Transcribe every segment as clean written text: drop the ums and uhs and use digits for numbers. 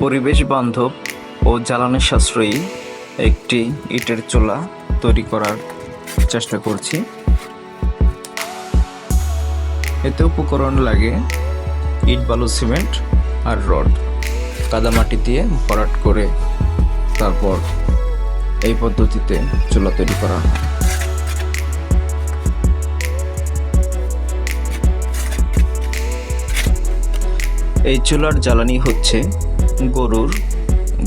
পরিবেশ বান্ধব ও জ্বালানি সাশ্রয়ী একটি ইটের চুলা তৈরি করার চেষ্টা করছি। এতে উপকরণ লাগে ইট, বালু, সিমেন্ট আর রড। কাদামাটি দিয়ে ভরাট করে তারপর এই পদ্ধতিতে চুলা তৈরি করা হয়। এই চুলার জ্বালানি হচ্ছে গরুর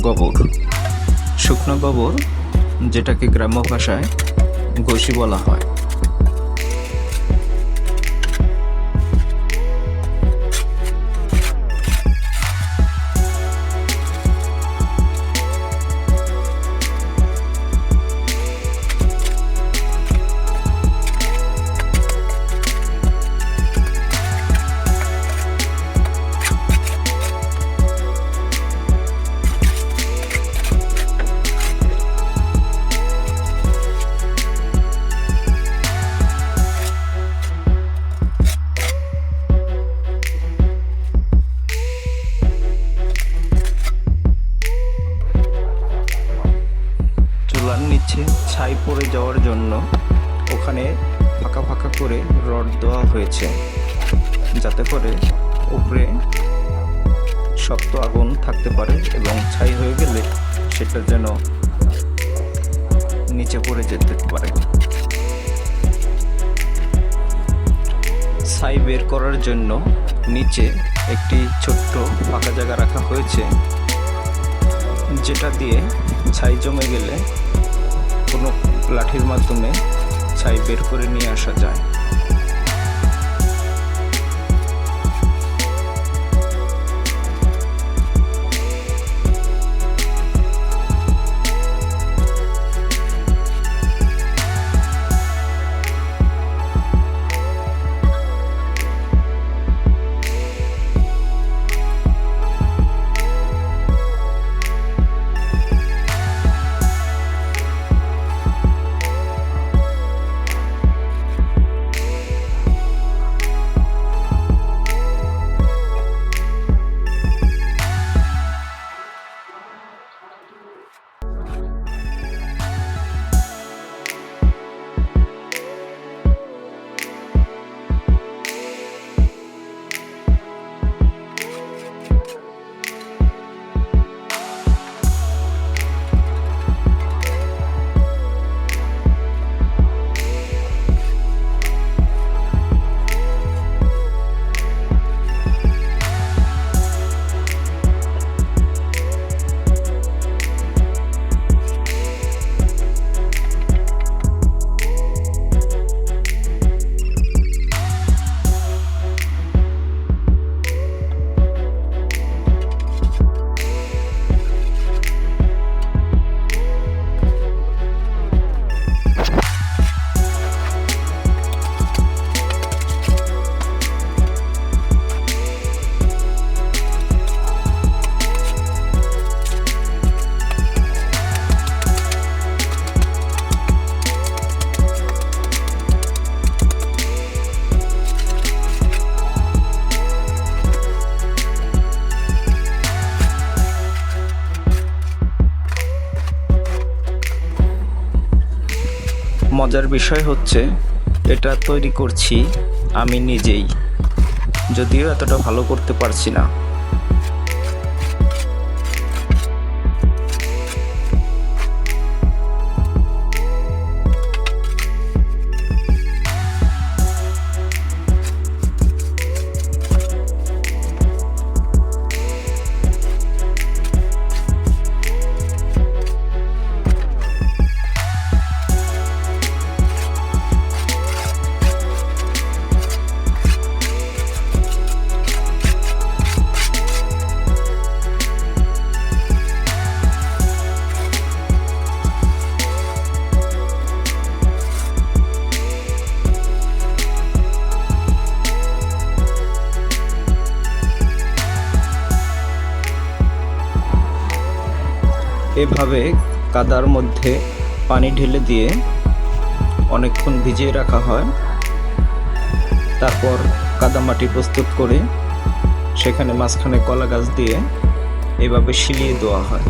গোবর, শুকনো গোবর, যেটাকে গ্রাম্য ভাষায় ঘষি বলা হয়। চুলার নিচে ছাই পড়ে যাওয়ার জন্য ওখানে ফাঁকা ফাঁকা করে রড দেওয়া হয়েছে, যাতে করে উপরে শক্ত আগুন থাকতে পারে এবং ছাই হয়ে গেলে সেটা যেন নিচে পড়ে যেতে পারে। ছাই বের করার জন্য নিচে একটি ছোট্ট ফাঁকা জায়গা রাখা হয়েছে, যেটা দিয়ে ছাই জমে গেলে কোনো লাঠির মাধ্যমে ছাই বের করে নিয়ে আসা যায়। মজার বিষয় হচ্ছে এটা তৈরি করছি আমি নিজেই, যদিও এতটা ভালো করতে পারছি না। এভাবে কাদার মধ্যে পানি ঢেলে দিয়ে অনেকক্ষণ ভিজিয়ে রাখা হয়। তারপর কাদামাটি প্রস্তুত করে সেখানে মাঝখানে কলা গাছ দিয়ে এভাবে শিলিয়ে দেওয়া হয়।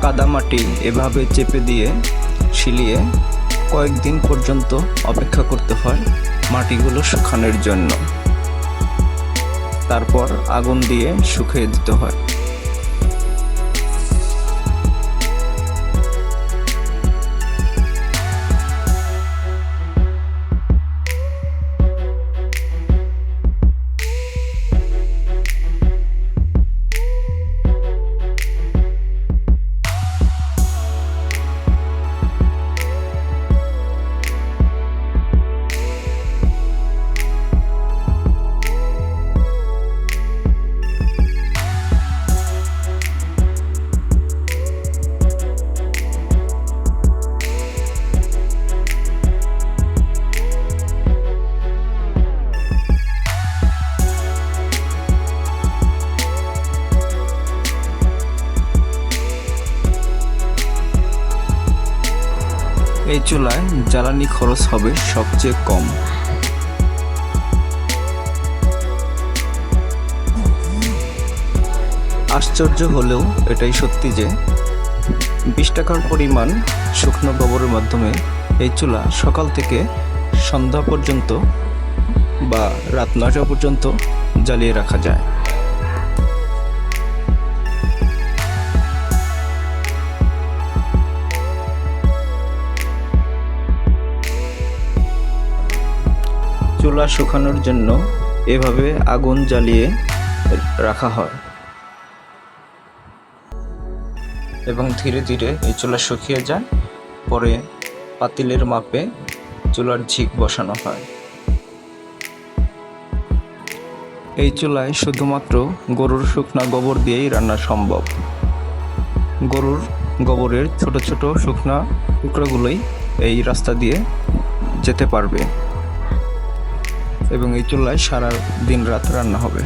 কাদামাটি এভাবে চেপে দিয়ে শিলিয়ে কয়েকদিন পর্যন্ত অপেক্ষা করতে হয় মাটিগুলো শুকানোর জন্য। তারপর আগুন দিয়ে শুকিয়ে দিতে হয়। এই চুলায় জ্বালানি খরচ হবে সবচেয়ে কম। আশ্চর্য হলেও এটাই সত্যি যে 20 টাকার পরিমাণ শুকনো গোবরের মাধ্যমে এই চুলা সকাল থেকে সন্ধ্যা পর্যন্ত বা রাত 9টা পর্যন্ত জ্বালিয়ে রাখা যায়। চুলা শুকানোর জন্য এভাবে আগুন জ্বালিয়ে রাখা হয় এবং ধীরে ধীরে এই চুলা শুকিয়ে যায়। পরে পাতিলের মাপে চুলার ঝিক বসানো হয়। এই চুলায় শুধুমাত্র গরুর শুকনা গোবর দিয়েই রান্না সম্ভব। গরুর গোবরের ছোট ছোট শুকনা টুকরোগুলোই এই রাস্তা দিয়ে যেতে পারবে এবং এই চুলায় সারা দিন রাত রান্না হবে।